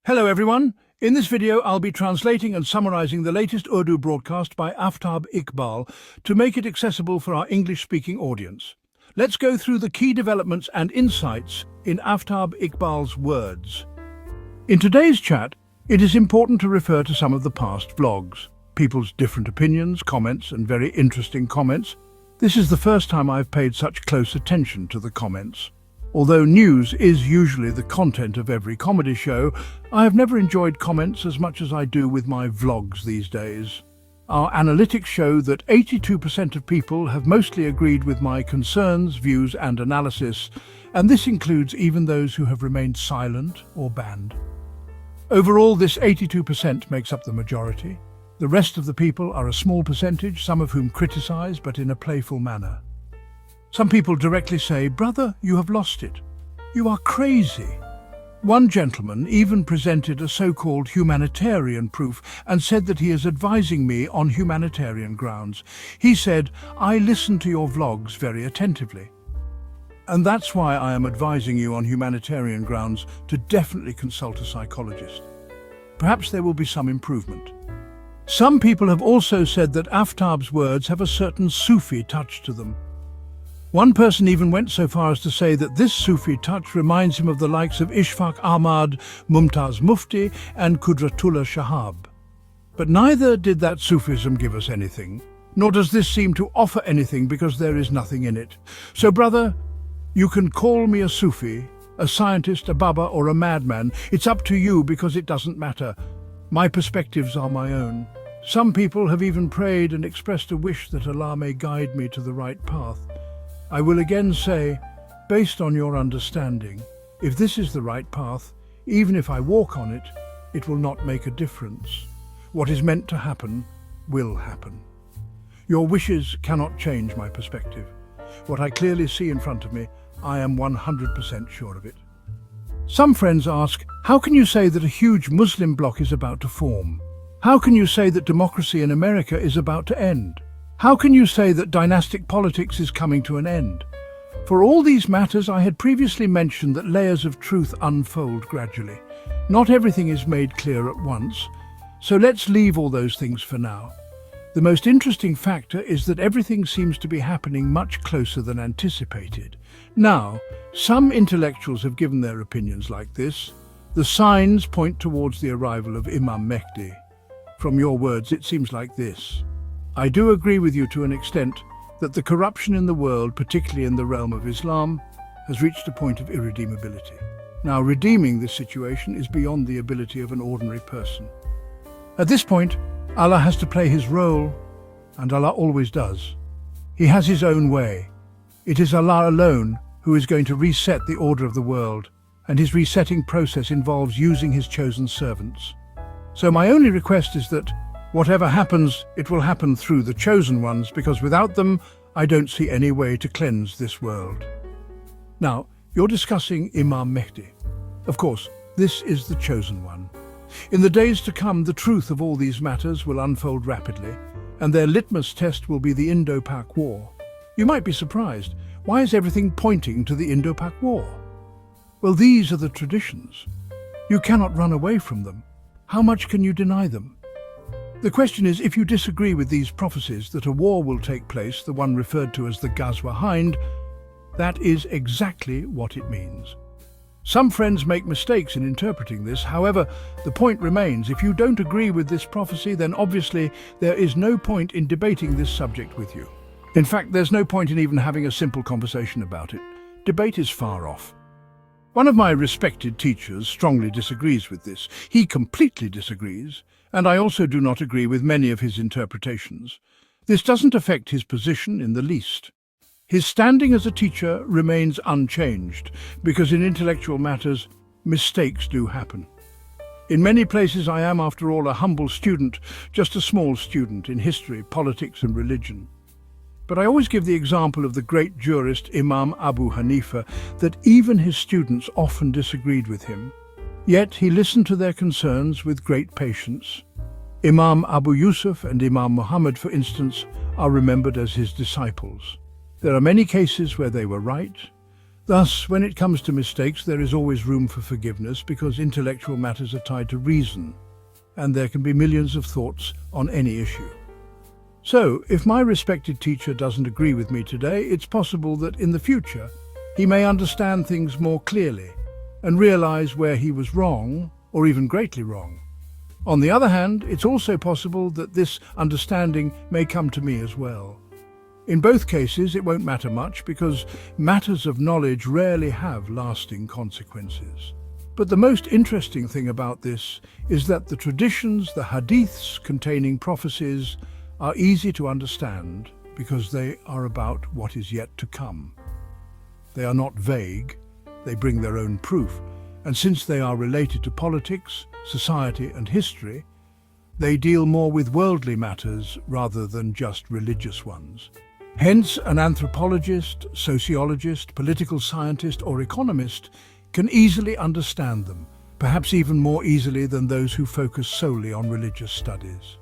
Hello everyone. In this video I'll be translating and summarizing the latest Urdu broadcast by Aftab Iqbal to make it accessible for our English-speaking audience. Let's go through the key developments and insights in Aftab Iqbal's words. In today's chat, it is important to refer to some of the past vlogs, people's different opinions, comments and very interesting comments. This is the first time I've paid such close attention to the comments. Although news is usually the content of every comedy show, I have never enjoyed comments as much as I do with my vlogs these days. Our analytics show that 82% of people have mostly agreed with my concerns, views and analysis, and this includes even those who have remained silent or banned. Overall, this 82% makes up the majority. The rest of the people are a small percentage, some of whom criticize, but in a playful manner. Some people directly say, "Brother, you have lost it. You are crazy." One gentleman even presented a so-called humanitarian proof and said that he is advising me on humanitarian grounds. He said, "I listen to your vlogs very attentively. And that's why I am advising you on humanitarian grounds to definitely consult a psychologist. Perhaps there will be some improvement." Some people have also said that Aftab's words have a certain Sufi touch to them. One person even went so far as to say that this Sufi touch reminds him of the likes of Ishfaq Ahmad, Mumtaz Mufti and Qudratullah Shahab. But neither did that Sufism give us anything, nor does this seem to offer anything because there is nothing in it. So brother, you can call me a Sufi, a scientist, a Baba or a madman. It's up to you because it doesn't matter. My perspectives are my own. Some people have even prayed and expressed a wish that Allah may guide me to the right path. I will again say, based on your understanding, if this is the right path, even if I walk on it, it will not make a difference. What is meant to happen will happen. Your wishes cannot change my perspective. What I clearly see in front of me, I am 100% sure of it. Some friends ask, how can you say that a huge Muslim bloc is about to form? How can you say that democracy in America is about to end? How can you say that dynastic politics is coming to an end? For all these matters, I had previously mentioned that layers of truth unfold gradually. Not everything is made clear at once, so let's leave all those things for now. The most interesting factor is that everything seems to be happening much closer than anticipated. Now, some intellectuals have given their opinions like this. The signs point towards the arrival of Imam Mahdi. From your words, it seems like this. I do agree with you to an extent that the corruption in the world, particularly in the realm of Islam, has reached a point of irredeemability. Now, redeeming this situation is beyond the ability of an ordinary person. At this point, Allah has to play his role, and Allah always does. He has his own way. It is Allah alone who is going to reset the order of the world, and his resetting process involves using his chosen servants. So my only request is that whatever happens, it will happen through the chosen ones, because without them, I don't see any way to cleanse this world. Now, you're discussing Imam Mahdi. Of course, this is the chosen one. In the days to come, the truth of all these matters will unfold rapidly, and their litmus test will be the Indo-Pak War. You might be surprised. Why is everything pointing to the Indo-Pak War? Well, these are the traditions. You cannot run away from them. How much can you deny them? The question is, if you disagree with these prophecies that a war will take place, the one referred to as the Ghazwa Hind, that is exactly what it means. Some friends make mistakes in interpreting this. However, the point remains, if you don't agree with this prophecy, then obviously there is no point in debating this subject with you. In fact, there's no point in even having a simple conversation about it. Debate is far off. One of my respected teachers strongly disagrees with this. He completely disagrees, and I also do not agree with many of his interpretations. This doesn't affect his position in the least. His standing as a teacher remains unchanged, because in intellectual matters, mistakes do happen. In many places I am, after all, a humble student, just a small student in history, politics and religion. But I always give the example of the great jurist Imam Abu Hanifa, that even his students often disagreed with him. Yet he listened to their concerns with great patience. Imam Abu Yusuf and Imam Muhammad, for instance, are remembered as his disciples. There are many cases where they were right. Thus, when it comes to mistakes, there is always room for forgiveness because intellectual matters are tied to reason, and there can be millions of thoughts on any issue. So, if my respected teacher doesn't agree with me today, it's possible that in the future, he may understand things more clearly and realize where he was wrong, or even greatly wrong. On the other hand, it's also possible that this understanding may come to me as well. In both cases, it won't matter much because matters of knowledge rarely have lasting consequences. But the most interesting thing about this is that the traditions, the hadiths containing prophecies, are easy to understand because they are about what is yet to come. They are not vague, they bring their own proof, and since they are related to politics, society and history, they deal more with worldly matters rather than just religious ones. Hence, an anthropologist, sociologist, political scientist or economist can easily understand them, perhaps even more easily than those who focus solely on religious studies.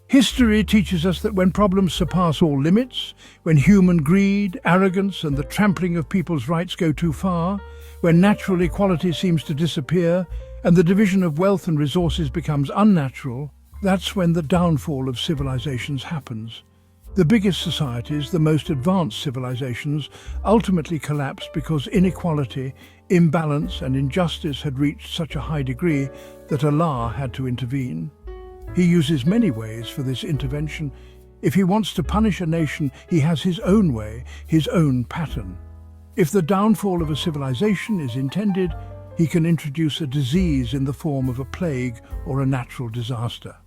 History teaches us that when problems surpass all limits, when human greed, arrogance and the trampling of people's rights go too far, when natural equality seems to disappear and the division of wealth and resources becomes unnatural, that's when the downfall of civilizations happens. The biggest societies, the most advanced civilizations, ultimately collapsed because inequality, imbalance and injustice had reached such a high degree that Allah had to intervene. He uses many ways for this intervention. If he wants to punish a nation, he has his own way, his own pattern. If the downfall of a civilization is intended, he can introduce a disease in the form of a plague or a natural disaster.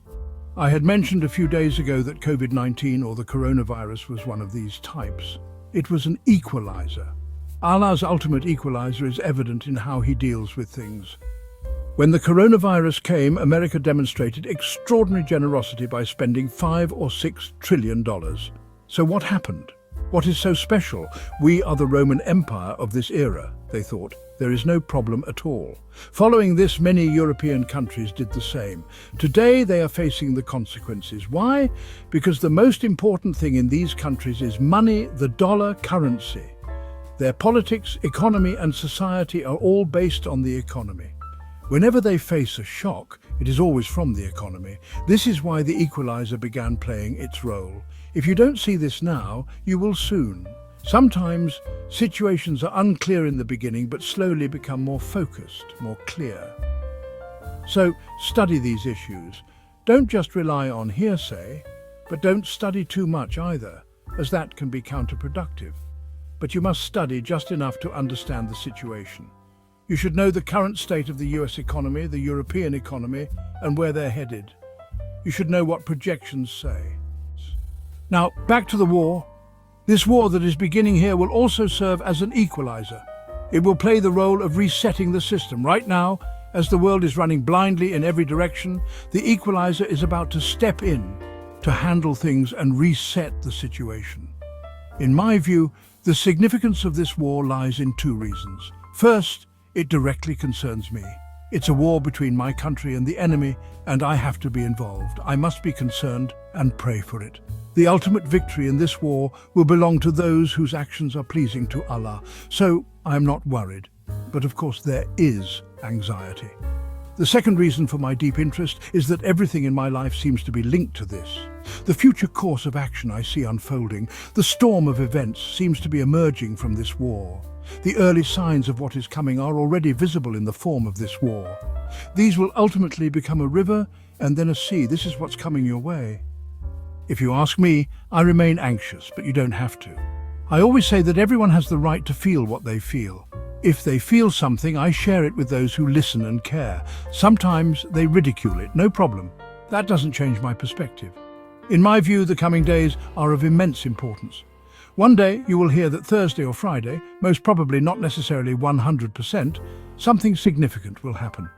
I had mentioned a few days ago that COVID-19 or the coronavirus was one of these types. It was an equalizer. Allah's ultimate equalizer is evident in how he deals with things. When the coronavirus came, America demonstrated extraordinary generosity by spending $5 or $6 trillion. So what happened? What is so special? We are the Roman Empire of this era, they thought. There is no problem at all. Following this, many European countries did the same. Today, they are facing the consequences. Why? Because the most important thing in these countries is money, the dollar currency. Their politics, economy and society are all based on the economy. Whenever they face a shock, it is always from the economy. This is why the equalizer began playing its role. If you don't see this now, you will soon. Sometimes situations are unclear in the beginning but slowly become more focused, more clear. So study these issues. Don't just rely on hearsay, but don't study too much either, as that can be counterproductive. But you must study just enough to understand the situation. You should know the current state of the US economy, the European economy, and where they're headed. You should know what projections say. Now, back to the war. This war that is beginning here will also serve as an equalizer. It will play the role of resetting the system. Right now, as the world is running blindly in every direction, the equalizer is about to step in to handle things and reset the situation. In my view, the significance of this war lies in two reasons. First, it directly concerns me. It's a war between my country and the enemy, and I have to be involved. I must be concerned and pray for it. The ultimate victory in this war will belong to those whose actions are pleasing to Allah. So I am not worried. But of course there is anxiety. The second reason for my deep interest is that everything in my life seems to be linked to this. The future course of action I see unfolding, the storm of events seems to be emerging from this war. The early signs of what is coming are already visible in the form of this war. These will ultimately become a river and then a sea. This is what's coming your way. If you ask me, I remain anxious, but you don't have to. I always say that everyone has the right to feel what they feel. If they feel something, I share it with those who listen and care. Sometimes they ridicule it, no problem. That doesn't change my perspective. In my view, the coming days are of immense importance. One day you will hear that Thursday or Friday, most probably not necessarily 100%, something significant will happen.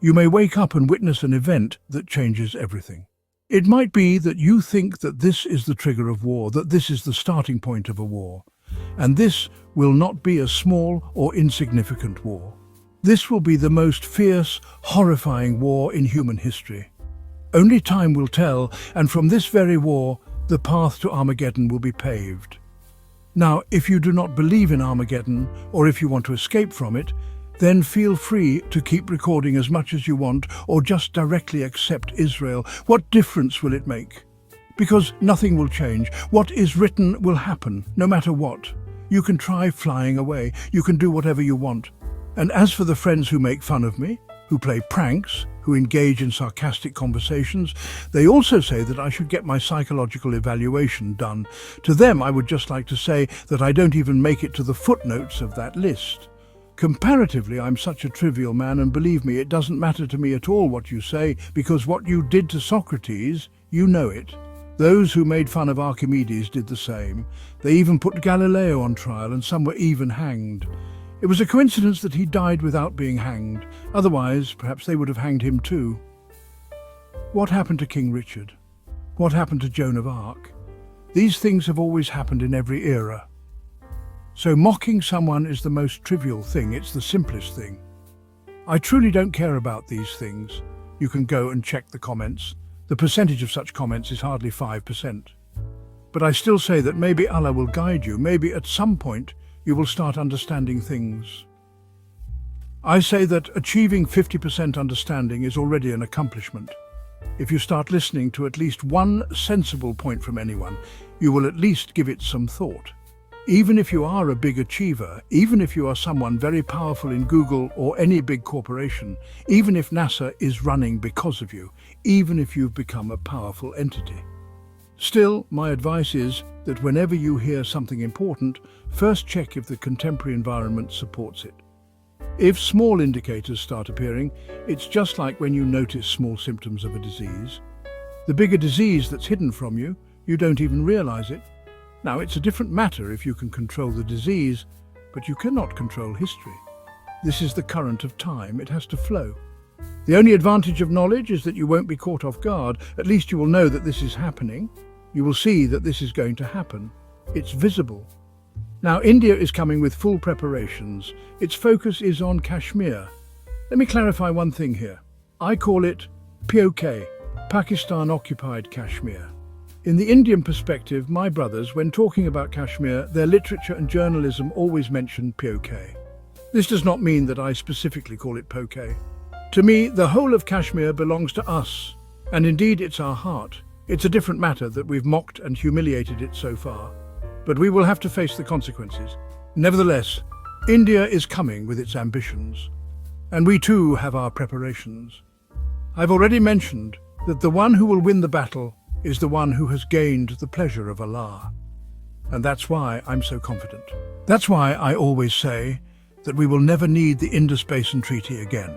You may wake up and witness an event that changes everything. It might be that you think that this is the trigger of war, that this is the starting point of a war. And this will not be a small or insignificant war. This will be the most fierce, horrifying war in human history. Only time will tell, and from this very war, the path to Armageddon will be paved. Now, if you do not believe in Armageddon, or if you want to escape from it, then feel free to keep recording as much as you want, or just directly accept Israel. What difference will it make? Because nothing will change. What is written will happen, no matter what. You can try flying away. You can do whatever you want. And as for the friends who make fun of me, who play pranks, who engage in sarcastic conversations, they also say that I should get my psychological evaluation done. To them, I would just like to say that I don't even make it to the footnotes of that list. Comparatively, I'm such a trivial man, and believe me, it doesn't matter to me at all what you say, because what you did to Socrates, you know it. Those who made fun of Archimedes did the same. They even put Galileo on trial, and some were even hanged. It was a coincidence that he died without being hanged. Otherwise, perhaps they would have hanged him too. What happened to King Richard? What happened to Joan of Arc? These things have always happened in every era. So mocking someone is the most trivial thing, it's the simplest thing. I truly don't care about these things. You can go and check the comments. The percentage of such comments is hardly 5%. But I still say that maybe Allah will guide you, maybe at some point you will start understanding things. I say that achieving 50% understanding is already an accomplishment. If you start listening to at least one sensible point from anyone, you will at least give it some thought. Even if you are a big achiever, even if you are someone very powerful in Google or any big corporation, even if NASA is running because of you, even if you've become a powerful entity. Still, my advice is that whenever you hear something important, first check if the contemporary environment supports it. If small indicators start appearing, it's just like when you notice small symptoms of a disease. The bigger disease that's hidden from you, you don't even realize it. Now, it's a different matter if you can control the disease, but you cannot control history. This is the current of time. It has to flow. The only advantage of knowledge is that you won't be caught off guard. At least you will know that this is happening. You will see that this is going to happen. It's visible. Now, India is coming with full preparations. Its focus is on Kashmir. Let me clarify one thing here. I call it POK, Pakistan-occupied Kashmir. In the Indian perspective, my brothers, when talking about Kashmir, their literature and journalism always mention POK. This does not mean that I specifically call it POK. To me, the whole of Kashmir belongs to us, and indeed it's our heart. It's a different matter that we've mocked and humiliated it so far, but we will have to face the consequences. Nevertheless, India is coming with its ambitions, and we too have our preparations. I've already mentioned that the one who will win the battle is the one who has gained the pleasure of Allah. And that's why I'm so confident. That's why I always say that we will never need the Indus Basin Treaty again.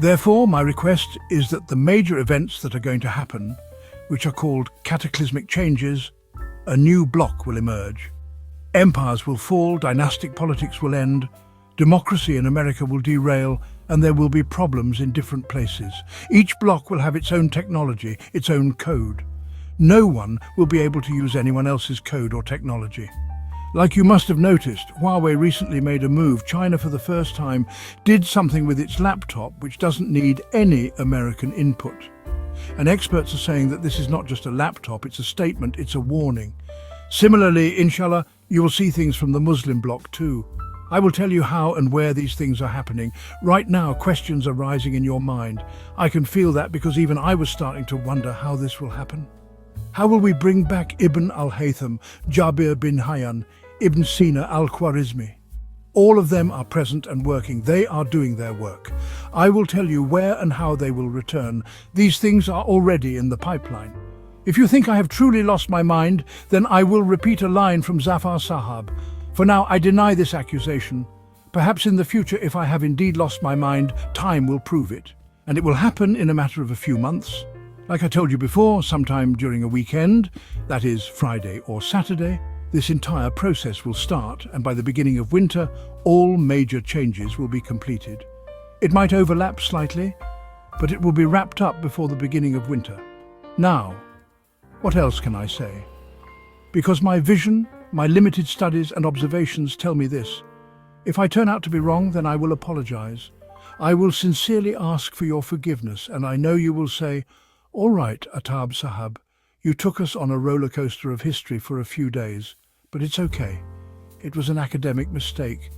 Therefore, my request is that the major events that are going to happen, which are called cataclysmic changes, a new bloc will emerge. Empires will fall, dynastic politics will end, democracy in America will derail, and there will be problems in different places. Each bloc will have its own technology, its own code. No one will be able to use anyone else's code or technology. Like you must have noticed, Huawei recently made a move. China, for the first time, did something with its laptop which doesn't need any American input. And experts are saying that this is not just a laptop, it's a statement, it's a warning. Similarly, inshallah, you will see things from the Muslim bloc too. I will tell you how and where these things are happening. Right now, questions are rising in your mind. I can feel that because even I was starting to wonder how this will happen. How will we bring back Ibn al-Haytham, Jabir bin Hayyan, Ibn Sina al-Khwarizmi? All of them are present and working. They are doing their work. I will tell you where and how they will return. These things are already in the pipeline. If you think I have truly lost my mind, then I will repeat a line from Zafar Sahab. For now, I deny this accusation. Perhaps in the future, if I have indeed lost my mind, time will prove it. And it will happen in a matter of a few months. Like I told you before, sometime during a weekend, that is Friday or Saturday, this entire process will start, and by the beginning of winter, all major changes will be completed. It might overlap slightly, but it will be wrapped up before the beginning of winter. Now, what else can I say? Because my vision, my limited studies and observations tell me this. If I turn out to be wrong, then I will apologize. I will sincerely ask for your forgiveness, and I know you will say, "All right, Aftab Sahab, you took us on a roller coaster of history for a few days, but it's okay. It was an academic mistake.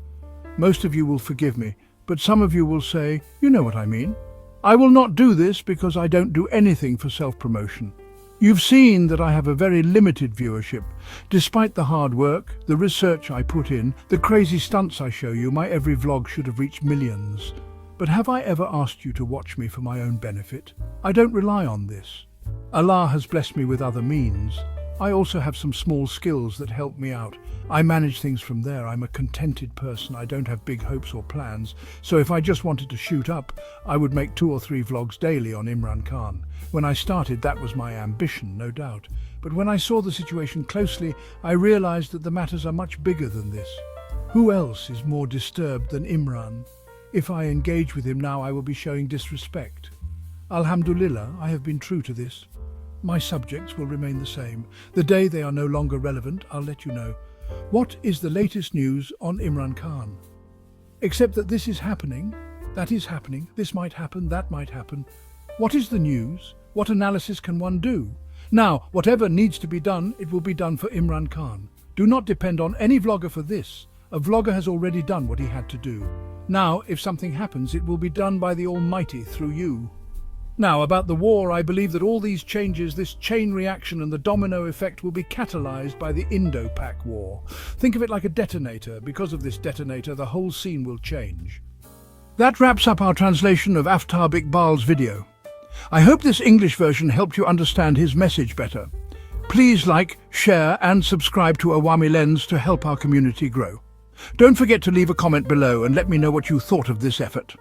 Most of you will forgive me, but some of you will say, you know what I mean. I will not do this because I don't do anything for self-promotion. You've seen that I have a very limited viewership. Despite the hard work, the research I put in, the crazy stunts I show you, my every vlog should have reached millions. But have I ever asked you to watch me for my own benefit? I don't rely on this. Allah has blessed me with other means. I also have some small skills that help me out. I manage things from there. I'm a contented person. I don't have big hopes or plans. So if I just wanted to shoot up, I would make 2 or 3 vlogs daily on Imran Khan. When I started, that was my ambition, no doubt. But when I saw the situation closely, I realized that the matters are much bigger than this. Who else is more disturbed than Imran? If I engage with him now, I will be showing disrespect. Alhamdulillah, I have been true to this. My subjects will remain the same. The day they are no longer relevant, I'll let you know. What is the latest news on Imran Khan? Except that this is happening, that is happening, this might happen, that might happen. What is the news? What analysis can one do? Now, whatever needs to be done, it will be done for Imran Khan. Do not depend on any vlogger for this. A vlogger has already done what he had to do. Now, if something happens, it will be done by the Almighty through you. Now, about the war, I believe that all these changes, this chain reaction and the domino effect will be catalyzed by the Indo-Pak war. Think of it like a detonator. Because of this detonator, the whole scene will change. That wraps up our translation of Aftab Iqbal's video. I hope this English version helped you understand his message better. Please like, share and subscribe to Awami Lens to help our community grow. Don't forget to leave a comment below and let me know what you thought of this effort.